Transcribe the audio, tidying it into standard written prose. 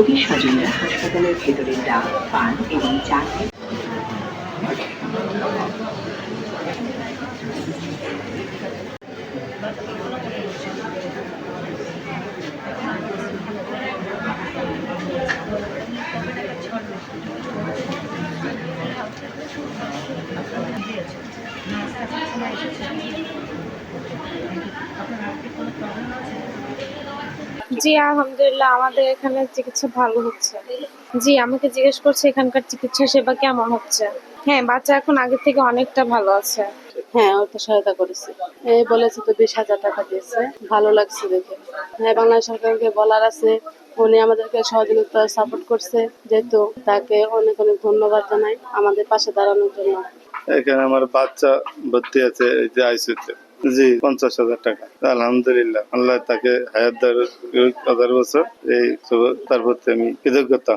রোগী স্বজনরা হাসপাতালের ভেতরে ডাব, পান এবং চা জি আলহামদুলিল্লাহ, আমাদের এখানে চিকিৎসা ভালো হচ্ছে। জি, আমাকে জিজ্ঞেস করছে এখানকার চিকিৎসা সেবা কেমন হচ্ছে। হ্যাঁ, বাচ্চা এখন আগের থেকে অনেকটা ভালো আছে। হ্যাঁ, ও তো সহায়তা করেছে। এই বলেছে তো 20,000 টাকা দিয়েছে, ভালো লাগছে দেখে। হ্যাঁ, বাংলাদেশ সরকারকে বলার আছে, উনি আমাদেরকে সহযোগিতা সাপোর্ট করছে, যেহেতু তাকে অনেক অনেক ধন্যবাদ জানাই আমাদের পাশে দাঁড়ানোর জন্য। এখানে আমার বাচ্চা ভর্তি আছে এই যে আইসিইউতে। জি, 50,000 টাকা। আলহামদুলিল্লাহ, আল্লাহ তাকে হায়াত দেওয়ার 1000 বছর, এই তার প্রতি আমি কৃতজ্ঞতা।